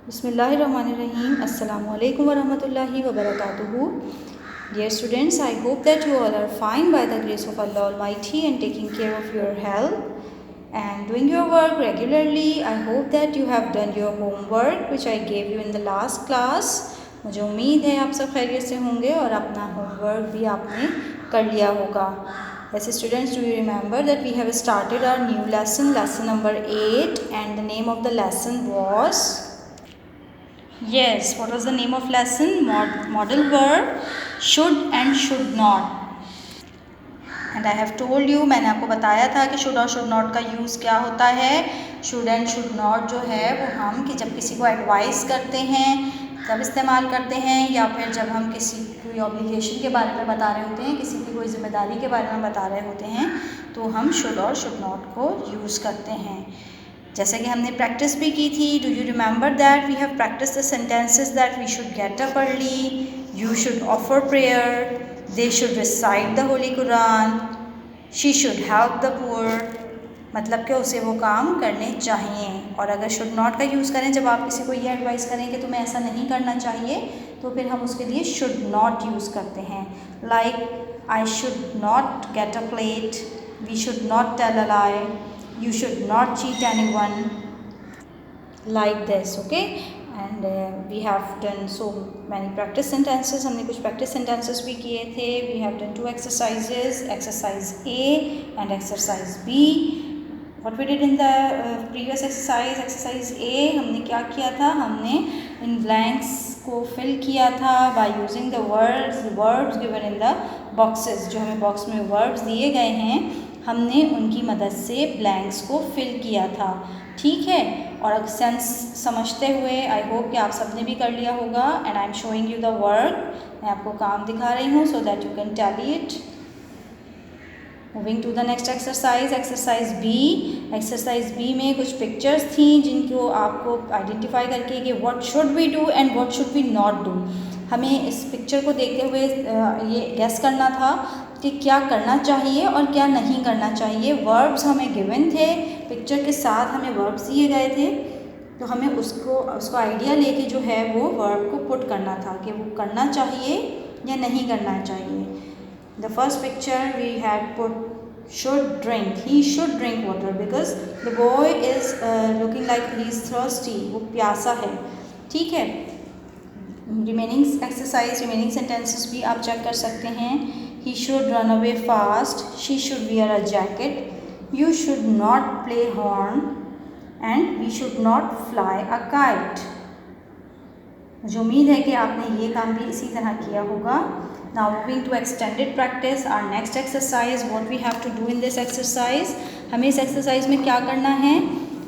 Bismillahirrahmanirrahim. Assalamu alaikum warahmatullahi wabarakatuhu. Dear students, I hope that you all are fine by the grace of Allah Almighty and taking care of your health and doing your work regularly. I hope that you have done your homework which I gave you in the last class. मुझे उम्मीद है आप सब खैरियत से होंगे और अपना होमवर्क भी आपने कर लिया होगा. Yes, students, do you remember that we have started our new lesson number 8, and the name of the lesson was, yes, what was the name of lesson? Modal verb should and should not. And I have told you, मैंने आपको बताया था कि should और should not का use क्या होता है. should and should not जो है वो हम कि जब किसी को एडवाइस करते हैं तब इस्तेमाल करते हैं, या फिर जब हम किसी कोई ऑब्लिगेशन के बारे में बता रहे होते हैं, किसी की कोई जिम्मेदारी के बारे में बता रहे होते हैं, तो हम should और should not को यूज़ करते हैं. जैसे कि हमने प्रैक्टिस भी की थी. Do you remember that we have practice the sentences that we should get up early, you should offer prayer, they should recite the holy Quran, she should help the poor. मतलब कि उसे वो काम करने चाहिए. और अगर शुड नॉट का यूज़ करें जब आप किसी को ये एडवाइस करें कि तुम्हें ऐसा नहीं करना चाहिए, तो फिर हम उसके लिए शुड नॉट यूज़ करते हैं. Like I should not get up late, we should not tell a lie, you should not cheat anyone, like this. Okay, and we have done so many practice sentences. हमने कुछ practice sentences भी किए थे. We have done 2 exercises, exercise A and exercise B. What we did in the previous exercise A, हमने क्या किया था? हमने इन blanks को fill किया था by using the words given in the boxes. जो हमें box में words दिए गए हैं, हमने उनकी मदद से ब्लैंक्स को फिल किया था. ठीक है, और सेंस समझते हुए आई होप कि आप सबने भी कर लिया होगा. And I am showing you the work. मैं आपको काम दिखा रही हूँ so that you can tally it. Moving to the next exercise, exercise B. Exercise B में कुछ पिक्चर्स थी जिनको आपको आइडेंटिफाई करके कि what should we do and what should we not do. हमें इस पिक्चर को देखते हुए ये गेस करना था कि क्या करना चाहिए और क्या नहीं करना चाहिए. वर्ब्स हमें गिवन थे, पिक्चर के साथ हमें वर्ब्स दिए गए थे, तो हमें उसको आइडिया लेके जो है वो वर्ब को पुट करना था कि वो करना चाहिए या नहीं करना चाहिए. The first picture we had put should drink, he should drink water because the boy is looking like he is thirsty, वो प्यासा है. ठीक है, रिमेनिंग एक्सरसाइज, रिमेनिंग सेंटेंसेस भी आप चेक कर सकते हैं. He should run away fast, she should wear a jacket, you should not play horn and we should not fly a kite. मुझे उम्मीद है कि आपने ये काम भी इसी तरह किया होगा. Now moving to extended practice, our next exercise, what we have to do in this exercise, हमें इस एक्सरसाइज में क्या करना है?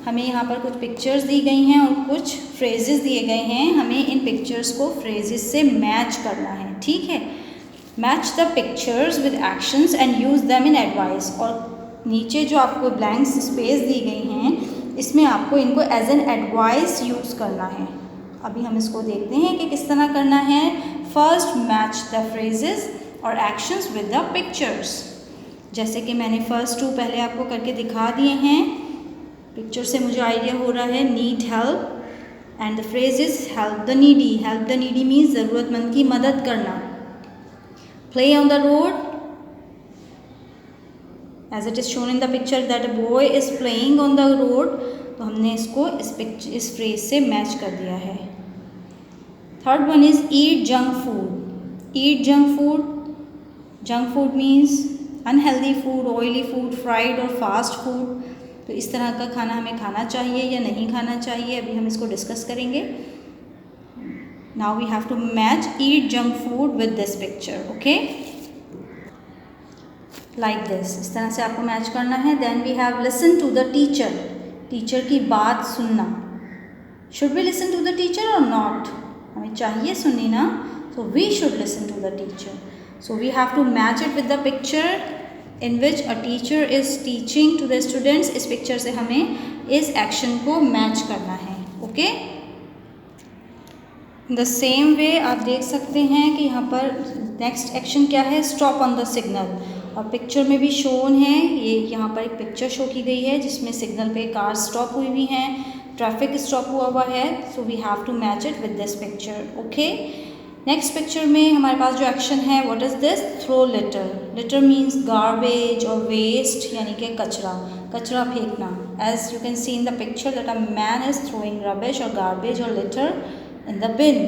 हमें यहाँ पर कुछ पिक्चर्स दी गई हैं और कुछ फ्रेजेस दिए गए हैं. हमें इन पिक्चर्स को फ्रेजेस से मैच करना है. ठीक है, match the pictures with actions and use them in advice. और नीचे जो आपको ब्लैंक्स स्पेस दी गई हैं, इसमें आपको इनको एज एन एडवाइस यूज़ करना है. अभी हम इसको देखते हैं कि किस तरह करना है. फर्स्ट, मैच द फ्रेजेस और एक्शंस विद द पिक्चर्स. जैसे कि मैंने फर्स्ट 2 पहले आपको करके दिखा दिए हैं. पिक्चर से मुझे आइडिया हो रहा है need help, and the phrase is help the needy. Help the needy means ज़रूरतमंद की मदद करना. Play on the road, as it is shown in the picture that a boy is playing on the road. तो हमने इसको इस phrase से match कर दिया है. Third one is eat junk food. Eat junk food, junk food means unhealthy food, oily food, fried और fast food. तो इस तरह का खाना हमें खाना चाहिए या नहीं खाना चाहिए, अभी हम इसको डिस्कस करेंगे. Now we have to match eat junk food with this picture. Okay, like this. इस तरह से आपको मैच करना है. Then we have listen to the teacher. Teacher की बात सुनना. Should we listen to the teacher और नॉट? हमें चाहिए सुननी ना, so we should listen to the teacher. So we have to match it with the picture in which a teacher is teaching to the students. इस picture से हमें इस action को मैच करना है. ओके, द सेम वे आप देख सकते हैं कि यहाँ पर नेक्स्ट एक्शन क्या है, स्टॉप ऑन द सिग्नल. और पिक्चर में भी शोन है, ये यहाँ पर एक पिक्चर शो की गई है जिसमें सिग्नल पे कार स्टॉप हुई हुई हैं. ट्रैफिक स्टॉप हुआ है, so we have to match it with this picture. Okay, next picture में हमारे पास जो एक्शन है, what is this? Throw litter. Litter means garbage और वेस्ट, यानी कि कचरा फेंकना. As you can see in the picture that a man is throwing rubbish और गार्बेज और litter in the bin.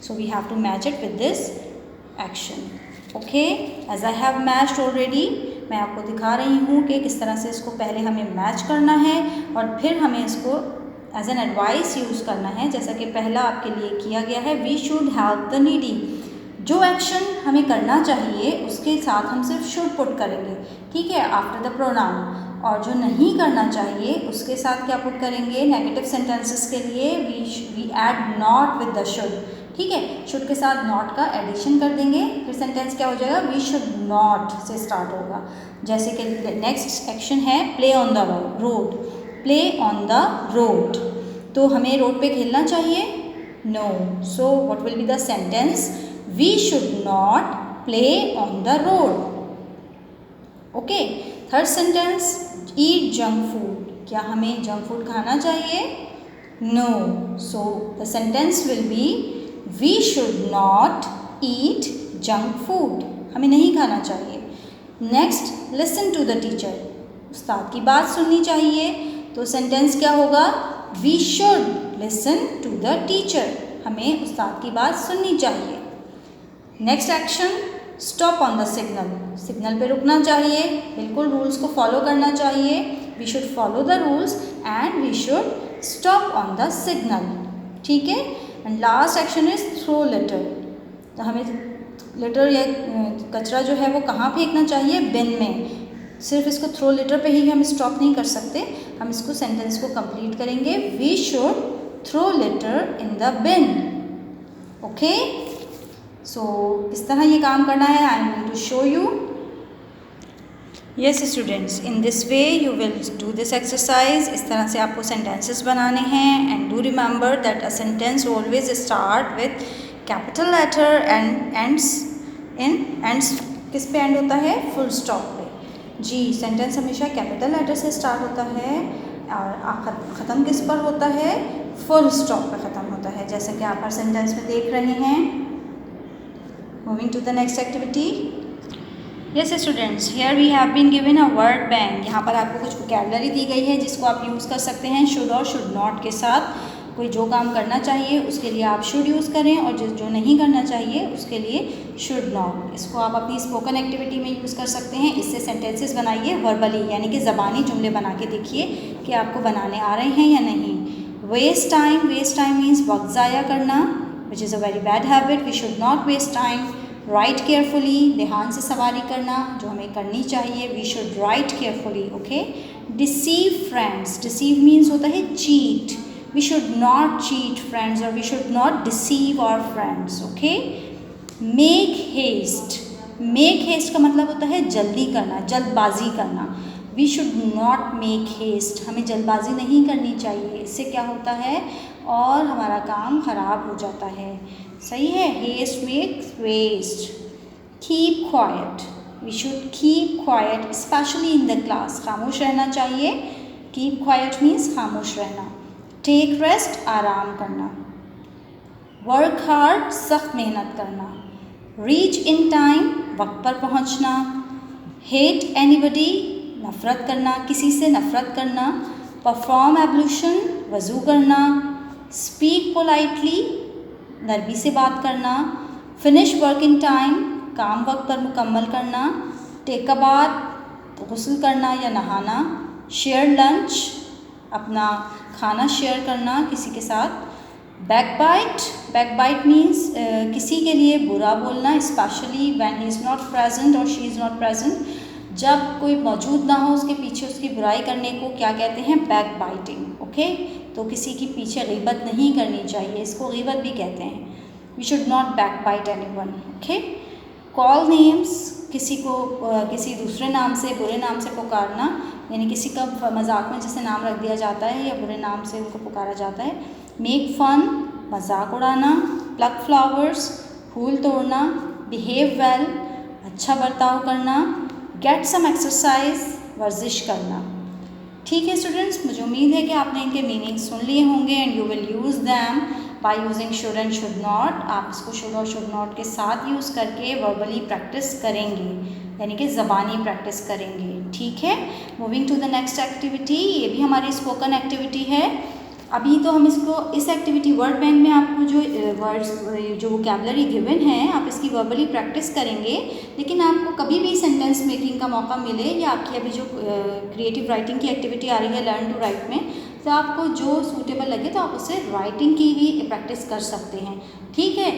So we have to match it with this action. Okay, as I have matched already, मैं आपको दिखा रही हूँ कि किस तरह से इसको पहले हमें मैच करना है और फिर हमें इसको एज एन एडवाइस यूज़ करना है. जैसा कि पहला आपके लिए किया गया है, we should help the needy. जो एक्शन हमें करना चाहिए उसके साथ हम सिर्फ शुड पुट करेंगे, ठीक है, आफ्टर द प्रोनाउन. और जो नहीं करना चाहिए उसके साथ क्या पुट करेंगे? नेगेटिव सेंटेंसेस के लिए we add not with the should. ठीक है, शुड के साथ नॉट का एडिशन कर देंगे, फिर सेंटेंस क्या हो जाएगा? वी शुड नॉट से स्टार्ट होगा. जैसे कि नेक्स्ट एक्शन है play on the road. Play on the road, तो हमें रोड पे खेलना चाहिए? No. So what will be the sentence? We should not play on the road. Okay, third sentence, eat junk food. क्या हमें junk food खाना चाहिए? No. So the sentence will be we should not eat junk food. हमें नहीं खाना चाहिए. Next, listen to the teacher. उस्ताद की बात सुननी चाहिए, तो सेंटेंस क्या होगा? We should listen to the teacher. हमें उस्ताद की बात सुननी चाहिए. Next action, stop on the signal. Signal पे रुकना चाहिए, बिल्कुल रूल्स को फॉलो करना चाहिए. We should follow the rules and we should stop on the signal. ठीक है. And last action is throw litter. तो हमें लिटर या कचरा जो है वो कहाँ फेंकना चाहिए? बिन में. सिर्फ इसको थ्रो लिटर पे ही हम स्टॉप नहीं कर सकते, हम इसको सेंटेंस को कंप्लीट करेंगे. We should throw litter in the bin. Okay, so इस तरह ये काम करना है. I am going to show you. Yes students, in this way you will do this exercise. इस तरह से आपको सेंटेंसेस बनाने हैं. And do remember that a sentence always start with capital letter and ends किस पे एंड होता है? फुल स्टॉप पे. जी, सेंटेंस हमेशा कैपिटल लेटर से स्टार्ट होता है और ख़त्म किस पर होता है? फुल स्टॉप पर ख़त्म होता है, जैसा कि आप हर सेंटेंस में देख रहे हैं. Moving to the next activity. Yes students, here we have been given a word bank. यहाँ पर आपको कुछ वोकैबुलरी दी गई है जिसको आप यूज़ कर सकते हैं शुड और शुड नॉट के साथ. कोई जो काम करना चाहिए उसके लिए आप शुड यूज़ करें और जो नहीं करना चाहिए उसके लिए शुड नॉट. इसको आप अपनी स्पोकन एक्टिविटी में यूज़ कर सकते हैं. इससे सेंटेंसेस बनाइए वर्बली, यानी कि ज़बानी जुमले बना के देखिए कि आपको बनाने आ रहे हैं या नहीं. Waste time. Waste time means वक्त ज़ाया करना, which is a very bad habit. We should not waste time. Ride carefully. ध्यान से सवारी करना, जो हमें करनी चाहिए. We should ride carefully. Okay. Deceive friends. Deceive means होता है cheat. We should not cheat friends or we should not deceive our friends. Okay. Make haste. Make haste का मतलब होता है जल्दी करना, जल्दबाजी करना. We should not make haste. हमें जल्दबाजी नहीं करनी चाहिए. इससे क्या होता है? और हमारा काम खराब हो जाता है. सही है. Haste makes waste. Keep quiet. We should keep quiet, especially in the class. खामोश रहना चाहिए. Keep quiet means खामोश रहना. Take rest. आराम करना. Work hard. सख्त मेहनत करना. Reach in time. वक्त पर पहुंचना. Hate anybody. नफ़रत करना, किसी से नफ़रत करना. Perform ablution. वज़ू करना. Speak politely. नरमी से बात करना. Finish work in time. काम वक्त पर मुकम्मल करना. Take a bath. गुस्ल करना या नहाना. Share lunch. अपना खाना शेयर करना किसी के साथ. बैकबाइट. बैकबाइट मीन्स किसी के लिए बुरा बोलना, specially when he is not present और शी इज़ नॉट प्रेजेंट. जब कोई मौजूद ना हो उसके पीछे उसकी बुराई करने को क्या कहते हैं? बैकबाइटिंग. ओके. तो किसी के पीछे ग़ीबत नहीं करनी चाहिए, इसको ग़ीबत भी कहते हैं. We should not backbite anyone. Okay. Call names. किसी को किसी दूसरे नाम से, बुरे नाम से पुकारना, यानी किसी का मजाक में जैसे नाम रख दिया जाता है या बुरे नाम से उनको पुकारा जाता है. Make fun. मजाक उड़ाना. Pluck flowers. फूल तोड़ना. Behave well. अच्छा बर्ताव करना. Get some exercise. वर्जिश करना. ठीक है स्टूडेंट्स, मुझे उम्मीद है कि आपने इनके मीनिंग सुन लिए होंगे and you will use them by using should and should not. आप इसको शुड और शुड नॉट के साथ यूज़ करके वर्बली प्रैक्टिस करेंगे, यानी कि ज़बानी प्रैक्टिस करेंगे। ठीक है, moving to the next activity. ये भी हमारी स्पोकन एक्टिविटी है। अभी तो हम इसको इस एक्टिविटी वर्ड बैंक में आपको जो वर्ड्स जो वोकैबुलरी गिवन है आप इसकी वर्बली प्रैक्टिस करेंगे, लेकिन आपको कभी भी सेंटेंस मेकिंग का मौका मिले या आपकी अभी जो क्रिएटिव राइटिंग की एक्टिविटी आ रही है लर्न टू राइट में, तो आपको जो सूटेबल लगे तो आप उससे राइटिंग की भी प्रैक्टिस कर सकते हैं। ठीक है,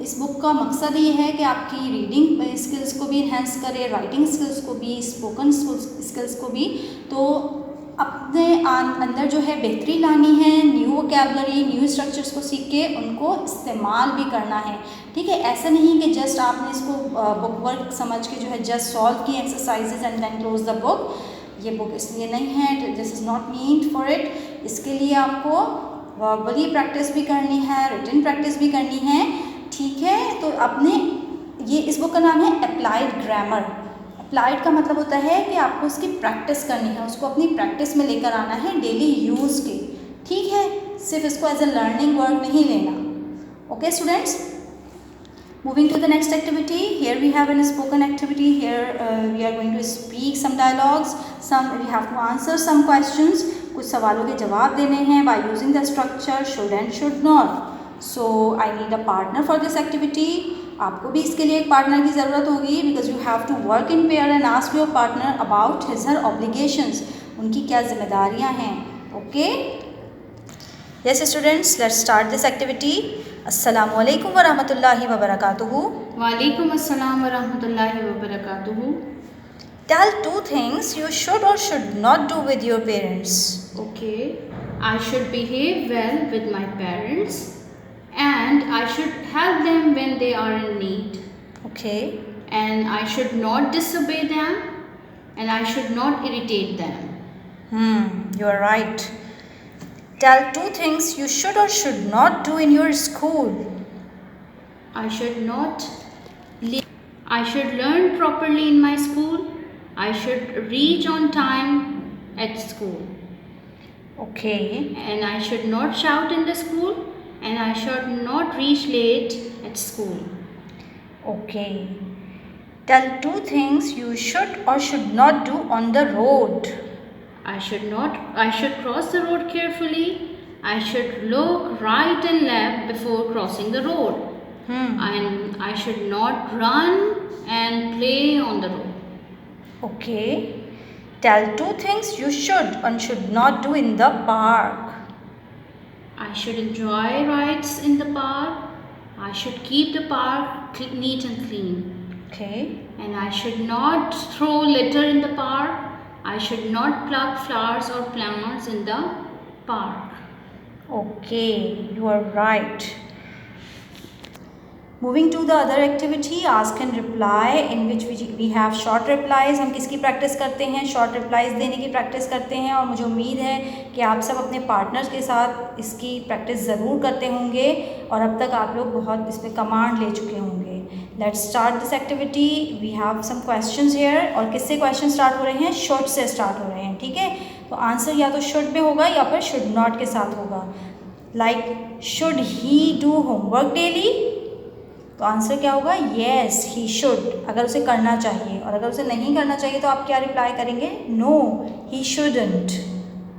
इस बुक का मकसद ये है कि आपकी रीडिंग स्किल्स को भी इन्हेंस करे, राइटिंग स्किल्स को भी, स्पोकन स्किल्स को भी। तो अपने अंदर जो है बेहतरी लानी है, न्यू वोकैबुलरी, न्यू स्ट्रक्चर्स को सीख के उनको इस्तेमाल भी करना है। ठीक है, ऐसा नहीं कि जस्ट आपने इसको बुक वर्क समझ के जो है जस्ट सॉल्व की exercises and then close the book. ये बुक इसलिए नहीं है, this is not need for it. इसके लिए आपको वर्बली प्रैक्टिस भी करनी है, रिटन प्रैक्टिस भी करनी है। ठीक है, तो इस बुक का नाम है अप्लाइड ग्रामर। अप्लाइड का मतलब होता है कि आपको उसकी प्रैक्टिस करनी है, उसको अपनी प्रैक्टिस में लेकर आना है डेली यूज़ के। ठीक है, सिर्फ इसको एज ए लर्निंग वर्क नहीं लेना। Okay students, moving to the next activity. Here we have a spoken activity. Here we are going to speak some dialogues. We have to answer some questions. कुछ सवालों के जवाब देने हैं by using the structure should and should not. So I need a partner for this activity. आपको भी इसके लिए एक पार्टनर की ज़रूरत होगी because you have to work in pair and ask your partner about his her obligations. उनकी क्या जिम्मेदारियाँ हैं। Okay? Yes students, let's start this activity. अस्सलामु अलैकुम वरहमतुल्लाहि वबरकातुहू। वालेकुम अस्सलाम वरहमतुल्लाहि वबरकातुहू। Tell 2 things you should or should not do with your parents. Okay, I should behave well with my parents and I should help them when they are in need. Okay. And I should not disobey them and I should not irritate them. You are right. Tell 2 things you should or should not do in your school. I should learn properly in my school. I should reach on time at school. Okay. And I should not shout in the school and I should not reach late at school. Okay. Tell 2 things you should or should not do on the road. I should cross the road carefully. I should look right and left before crossing the road. And I should not run and play on the road. Okay. Tell 2 things you should and should not do in the park. I should enjoy rides in the park. I should keep the park neat and clean. Okay. And I should not throw litter in the park. I should not pluck flowers or plants in the park. Okay, you are right. Moving to the other activity, ask and reply, in which we have short replies. हम किसकी practice करते हैं? Short replies देने की practice करते हैं और मुझे उम्मीद है कि आप सब अपने पार्टनर्स के साथ इसकी प्रैक्टिस ज़रूर करते होंगे और अब तक आप लोग बहुत इस पर कमांड ले चुके होंगे। Let's start this activity. We have some questions here. और किससे क्वेश्चन स्टार्ट हो रहे हैं? शुड से स्टार्ट हो रहे हैं। ठीक है, तो आंसर या तो शुड में होगा या फिर शुड नॉट के साथ होगा। Like should he do homework daily? तो आंसर क्या होगा? येस ही शुड, अगर उसे करना चाहिए। और अगर उसे नहीं करना चाहिए तो आप क्या रिप्लाई करेंगे? No he shouldn't.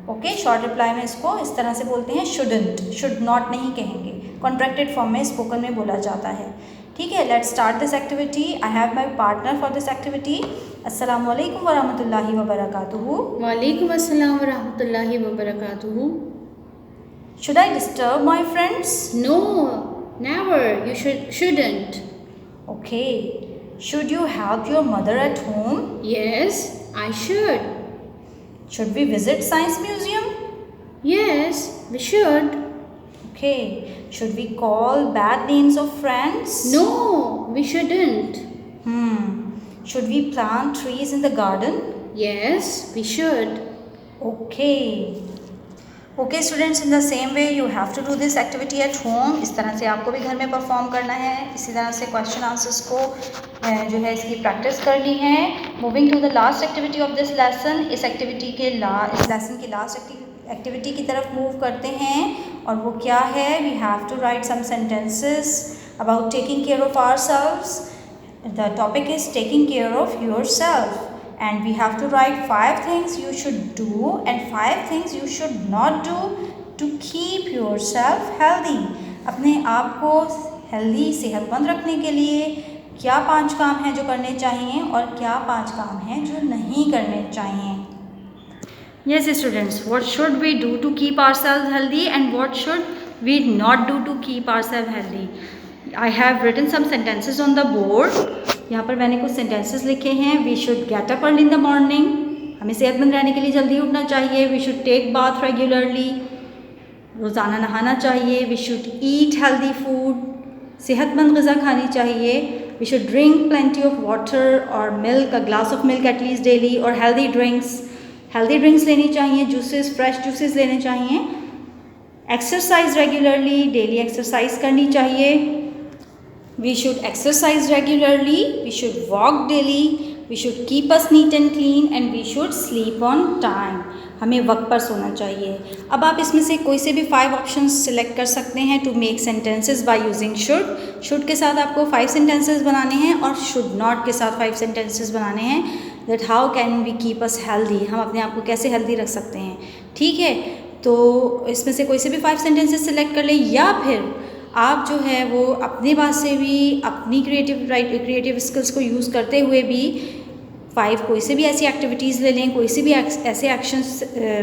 Okay, short reply में इसको इस तरह से बोलते हैं शुडंट, शुड नॉट नहीं कहेंगे। कॉन्ट्रैक्टेड फॉर्म में स्पोकन में बोला जाता है। ठीक है, let's start this activity. I have my partner for this activity. अस्सलामु अलैकुम वरहमतुल्लाहि वबरकातुहू। वालेकुम अस्सलाम वरहमतुल्लाहि वबरकातुहू। Should I disturb my friends? No, never. You shouldn't. Okay. Should you help your mother at home? Yes, I should. Should we visit science museum? Yes, we should. Okay. Should we call bad names of friends? No, we shouldn't. Should we plant trees in the garden? Yes, we should. Okay. Okay students, in the same way you have to do this activity at home. इस तरह से आपको भी घर में perform करना है। इसी तरह से क्वेश्चन आंसर्स को जो है इसकी प्रैक्टिस करनी है। Moving to the last activity of this lesson. इस लेसन की लास्ट एक्टिविटी की तरफ मूव करते हैं और वो क्या है? We have to write some sentences about taking care of ourselves. The topic is taking care of yourself and we have to write 5 things you should do and 5 things you should not do to keep yourself healthy। अपने आप को healthy सेहतमंद रखने के लिए क्या 5 काम हैं जो करने चाहिए और क्या 5 काम हैं जो नहीं करने चाहिए। Yes students, what should we do to keep ourselves healthy and what should we not do to keep ourselves healthy? I have written some sentences on the board। यहाँ पर मैंने कुछ सेंटेंसेस लिखे हैं। We should get up early in the morning. हमें सेहतमंद रहने के लिए जल्दी उठना चाहिए। We should take bath regularly. रोज़ाना नहाना चाहिए। We should eat healthy food. सेहतमंद ग़िज़ा खानी चाहिए। We should drink plenty of water और milk, a glass of milk at least daily. और हेल्दी ड्रिंक्स लेनी चाहिए। जूसेस, फ्रेश जूसेस लेने चाहिए। एक्सरसाइज रेगुलरली, डेली एक्सरसाइज करनी चाहिए। We should exercise regularly, we should walk daily, we should keep us neat and clean and we should sleep on time। हमें वक्त पर सोना चाहिए। अब आप इसमें से कोई से भी 5 ऑप्शंस सिलेक्ट कर सकते हैं to make sentences by using should के साथ आपको 5 सेंटेंसेस बनाने हैं और शुड नॉट के साथ 5 सेंटेंसेस बनाने हैं। That how can we keep us healthy, हम अपने आप को कैसे हेल्दी रख सकते हैं। ठीक है, तो इसमें से कोई से भी 5 सेंटेंसेस सिलेक्ट कर लें या फिर आप जो है वो अपने पास से भी अपनी क्रिएटिव स्किल्स को यूज़ करते हुए भी 5 कोई से भी ऐसी एक्टिविटीज़ ले लें, कोई से भी ऐसे एक्शंस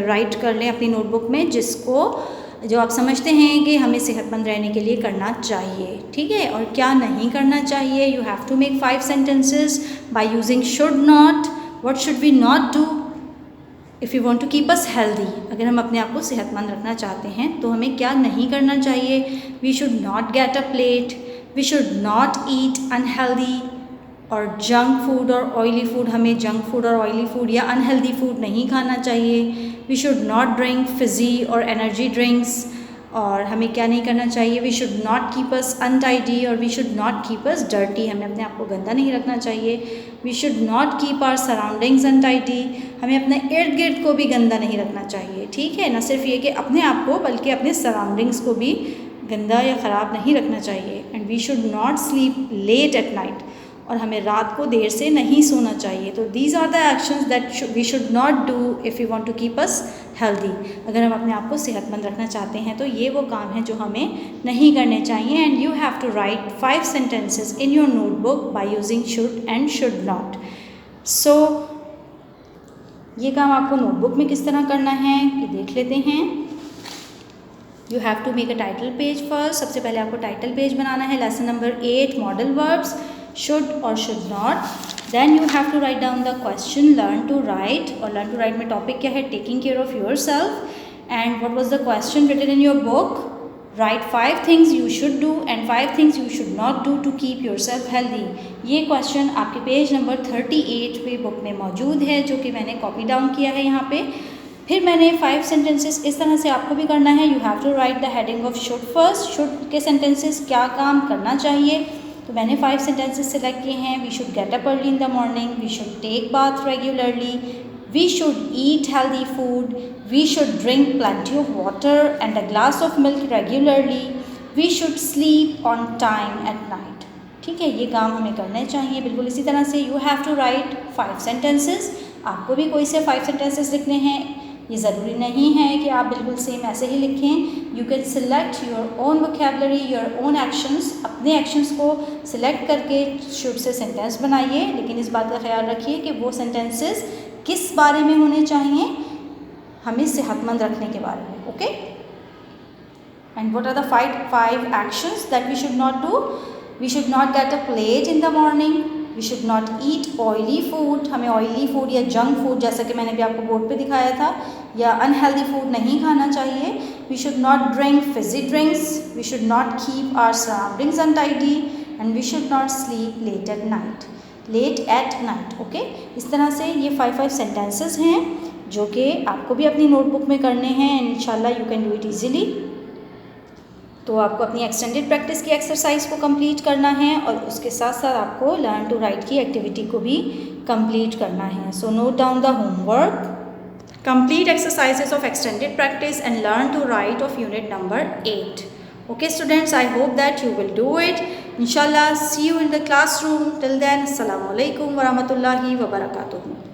राइट कर लें अपनी नोटबुक में जो आप समझते हैं कि हमें सेहतमंद रहने के लिए करना चाहिए। ठीक है, और क्या नहीं करना चाहिए। You have to make 5 sentences by using should not. What should we not do if you want to keep us healthy. अगर हम अपने आप को सेहतमंद रखना चाहते हैं तो हमें क्या नहीं करना चाहिए। We should not get up late, we should not eat unhealthy और जंक फूड और ऑयली फूड। हमें जंक फूड और ऑयली फूड या अनहेल्दी फूड नहीं खाना चाहिए। We should not drink fizzy और एनर्जी ड्रिंक्स। और हमें क्या नहीं करना चाहिए। We should not keep us untidy और we should not keep us dirty. हमें अपने आप को गंदा नहीं रखना चाहिए। We should not keep our surroundings untidy. हमें अपने इर्द गिर्द को भी गंदा नहीं रखना चाहिए। ठीक है, न सिर्फ ये कि अपने आप को बल्कि अपने सराउंडिंग्स को भी गंदा या ख़राब नहीं रखना चाहिए। And we should not sleep late at night और हमें रात को देर से नहीं सोना चाहिए। तो these are the actions that we should not do if you want to keep us healthy. अगर हम अपने आप को सेहतमंद रखना चाहते हैं तो ये वो काम हैं जो हमें नहीं करने चाहिए। And you have to write 5 sentences in your notebook by using should and should not. So ये काम आपको नोटबुक में किस तरह करना है ये देख लेते हैं। You have to make a title page first. सबसे पहले आपको टाइटल पेज बनाना है। Lesson number 8 modal verbs, should और should not. Then you have to write down the question learn to write. और लर्न टू राइट में topic क्या है? Taking care of yourself. And what was the question written in your book? Write 5 things you should do and 5 things you should not do to keep yourself healthy. ये question आपके page number 38 पे book में मौजूद है जो कि मैंने copy down किया है यहाँ पे। फिर मैंने 5 सेंटेंसेस इस तरह से आपको भी करना है। You have to write the heading of should first. Should के सेंटेंसेस क्या काम करना चाहिए, तो मैंने 5 सेंटेंसेस सिलेक्ट किए हैं। We should get up early in the morning, we should take bath regularly, we should eat healthy food, we should drink plenty of water and a glass of milk regularly, we should sleep on time at night. ठीक है, ये काम हमें करने चाहिए। बिल्कुल इसी तरह से you have to write 5 sentences. आपको भी कोई से 5 सेंटेंसेस लिखने हैं। ये ज़रूरी नहीं है कि आप बिल्कुल सेम ऐसे ही लिखें। You can select your own vocabulary, your own actions. अपने एक्शंस को सिलेक्ट करके शुड से सेंटेंस बनाइए, लेकिन इस बात का ख्याल रखिए कि वो सेंटेंसेस किस बारे में होने चाहिए? हमें सेहतमंद रखने के बारे में। Okay, and what are the 5 actions that we should not do? We should not get up late in the morning, we should not eat oily food. हमें ऑयली फूड या जंक फूड, जैसा कि मैंने भी आपको बोर्ड पे दिखाया था, या अनहेल्दी फूड नहीं खाना चाहिए। We should not drink fizzy drinks, we should not keep our surroundings untidy and we should not sleep late at night. Okay, इस तरह से ये 5 सेंटेंसेस हैं जो कि आपको भी अपनी नोटबुक में करने हैं। इंशाल्लाह you can do it easily. तो आपको अपनी एक्सटेंडेड प्रैक्टिस की एक्सरसाइज को कंप्लीट करना है और उसके साथ साथ आपको लर्न टू राइट की एक्टिविटी को भी कंप्लीट करना है। So note down the homework, complete exercises of extended practice and learn to write of unit number 8. Okay students, I hope that you will do it. Inshallah, see you in the classroom. Till then, Assalamu alaikum wa rahmatullahi wa barakatuh.